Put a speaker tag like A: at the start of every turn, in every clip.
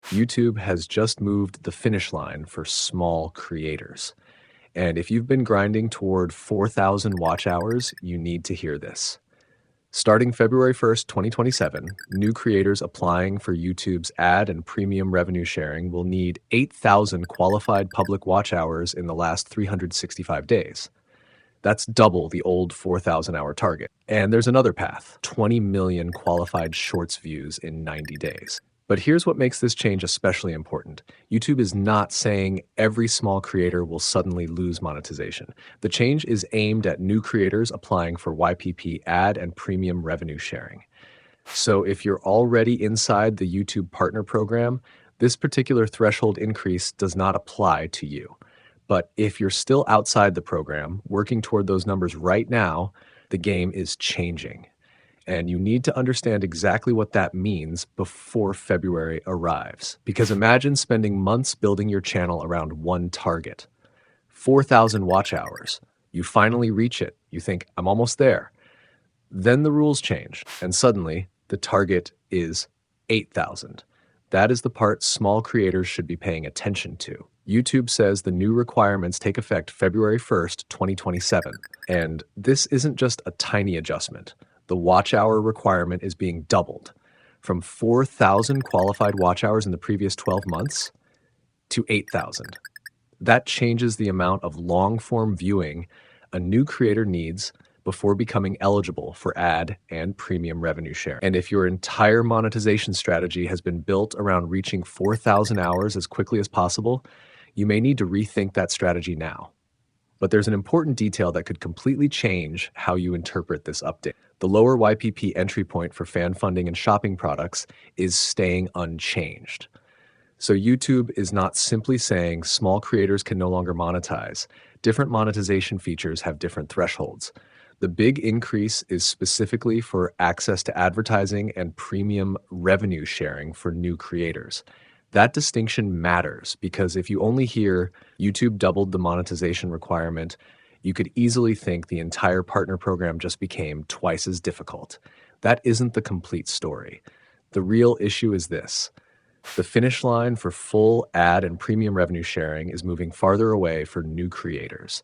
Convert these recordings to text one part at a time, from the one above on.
A: YouTube has just moved the finish line for small creators. And if you've been grinding toward 4,000 watch hours, you need to hear this. Starting February 1st, 2027, new creators applying for YouTube's ad and premium revenue sharing will need 8,000 qualified public watch hours in the last 365 days. That's double the old 4,000 hour target. And there's another path, 20 million qualified shorts views in 90 days. But here's what makes this change especially important. YouTube is not saying every small creator will suddenly lose monetization. The change is aimed at new creators applying for YPP ad and premium revenue sharing. So if you're already inside the YouTube Partner Program, this particular threshold increase does not apply to you. But if you're still outside the program, working toward those numbers right now, the game is changing. And you need to understand exactly what that means before February arrives. Because imagine spending months building your channel around one target, 4,000 watch hours. You finally reach it. You think, I'm almost there. Then the rules change, and suddenly the target is 8,000. That is the part small creators should be paying attention to. YouTube says the new requirements take effect February 1st, 2027. And this isn't just a tiny adjustment. The watch hour requirement is being doubled from 4,000 qualified watch hours in the previous 12 months to 8,000. That changes the amount of long-form viewing a new creator needs before becoming eligible for ad and premium revenue share. And if your entire monetization strategy has been built around reaching 4,000 hours as quickly as possible, you may need to rethink that strategy now. But there's an important detail that could completely change how you interpret this update. The lower YPP entry point for fan funding and shopping products is staying unchanged. So YouTube is not simply saying small creators can no longer monetize. Different monetization features have different thresholds. The big increase is specifically for access to advertising and premium revenue sharing for new creators. That distinction matters because if you only hear YouTube doubled the monetization requirement, you could easily think the entire partner program just became twice as difficult. That isn't the complete story. The real issue is this. The finish line for full ad and premium revenue sharing is moving farther away for new creators.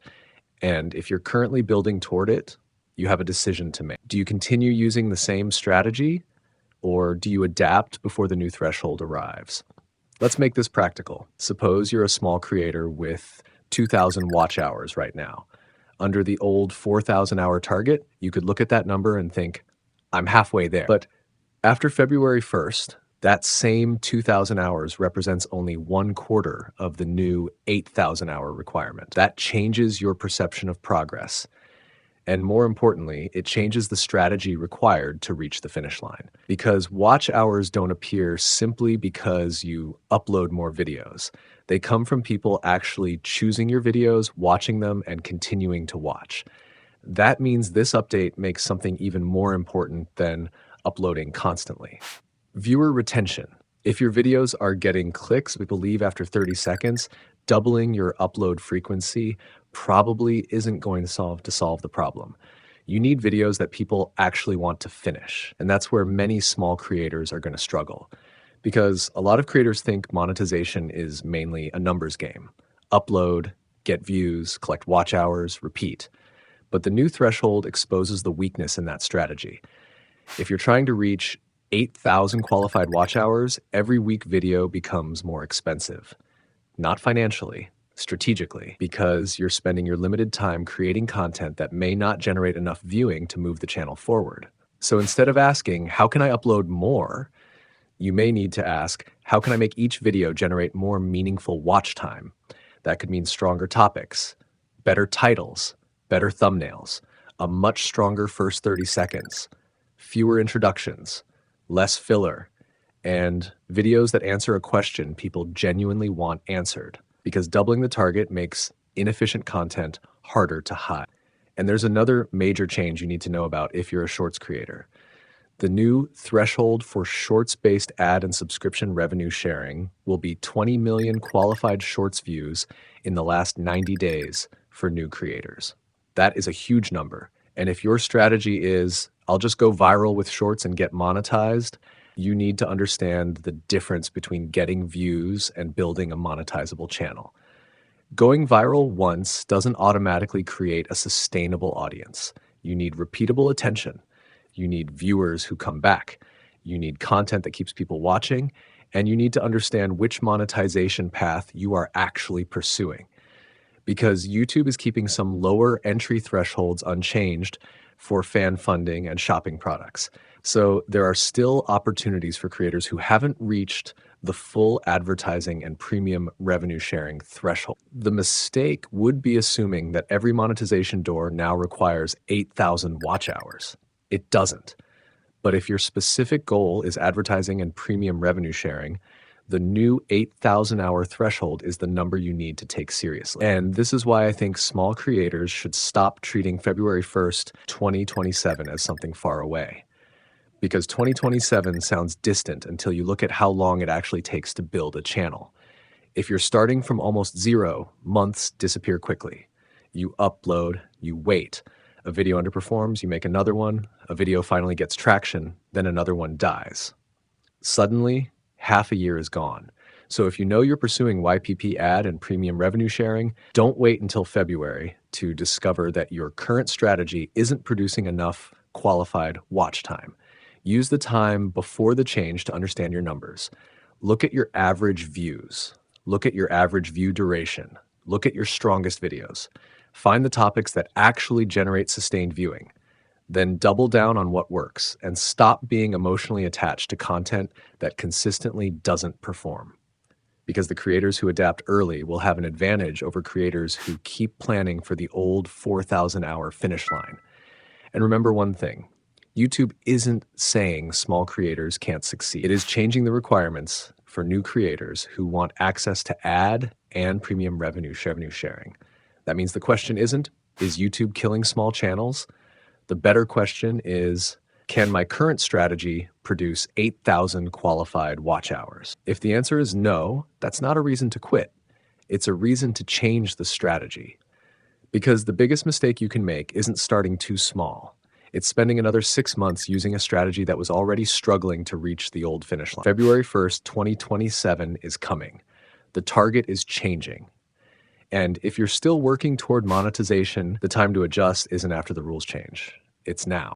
A: And if you're currently building toward it, you have a decision to make. Do you continue using the same strategy, or do you adapt before the new threshold arrives? Let's make this practical. Suppose you're a small creator with 2,000 watch hours right now. Under the old 4,000 hour target, you could look at that number and think, I'm halfway there. But after February 1st, that same 2,000 hours represents only 1/4 of the new 8,000 hour requirement. That changes your perception of progress. And more importantly, it changes the strategy required to reach the finish line. Because watch hours don't appear simply because you upload more videos. They come from people actually choosing your videos, watching them, and continuing to watch. That means this update makes something even more important than uploading constantly. Viewer retention. If your videos are getting clicks, we believe after 30 seconds, doubling your upload frequency probably isn't going to solve the problem. You need videos that people actually want to finish. And that's where many small creators are going to struggle. Because a lot of creators think monetization is mainly a numbers game. Upload, get views, collect watch hours, repeat. But the new threshold exposes the weakness in that strategy. If you're trying to reach 8,000 qualified watch hours, every week video becomes more expensive. Not financially, strategically, because you're spending your limited time creating content that may not generate enough viewing to move the channel forward. So instead of asking, how can I upload more? You may need to ask, how can I make each video generate more meaningful watch time? That could mean stronger topics, better titles, better thumbnails, a much stronger first 30 seconds, fewer introductions, less filler, and videos that answer a question people genuinely want answered, because doubling the target makes inefficient content harder to hide. And there's another major change you need to know about if you're a shorts creator. The new threshold for shorts-based ad and subscription revenue sharing will be 20 million qualified shorts views in the last 90 days for new creators. That is a huge number. And if your strategy is, I'll just go viral with shorts and get monetized, You need to understand the difference between getting views and building a monetizable channel. Going viral once doesn't automatically create a sustainable audience. You need repeatable attention. You need viewers who come back. You need content that keeps people watching. And you need to understand which monetization path you are actually pursuing. Because YouTube is keeping some lower entry thresholds unchanged for fan funding and shopping products. So there are still opportunities for creators who haven't reached the full advertising and premium revenue sharing threshold. The mistake would be assuming that every monetization door now requires 8,000 watch hours. It doesn't. But if your specific goal is advertising and premium revenue sharing, the new 8,000 hour threshold is the number you need to take seriously. And this is why I think small creators should stop treating February 1st, 2027 as something far away. Because 2027 sounds distant until you look at how long it actually takes to build a channel. If you're starting from almost zero, months disappear quickly. You upload, you wait. A video underperforms, you make another one. A video finally gets traction, then another one dies. Suddenly, half a year is gone. So if you know you're pursuing YPP ad and premium revenue sharing, don't wait until February to discover that your current strategy isn't producing enough qualified watch time. Use the time before the change to understand your numbers. Look at your average views. Look at your average view duration. Look at your strongest videos. Find the topics that actually generate sustained viewing. Then double down on what works and stop being emotionally attached to content that consistently doesn't perform. Because the creators who adapt early will have an advantage over creators who keep planning for the old 4,000 hour finish line. And remember one thing, YouTube isn't saying small creators can't succeed. It is changing the requirements for new creators who want access to ad and premium revenue sharing. That means the question isn't, is YouTube killing small channels? The better question is, can my current strategy produce 8,000 qualified watch hours? If the answer is no, that's not a reason to quit. It's a reason to change the strategy. Because the biggest mistake you can make isn't starting too small. It's spending another 6 months using a strategy that was already struggling to reach the old finish line. February 1st, 2027 is coming. The target is changing. And if you're still working toward monetization, the time to adjust isn't after the rules change. It's now.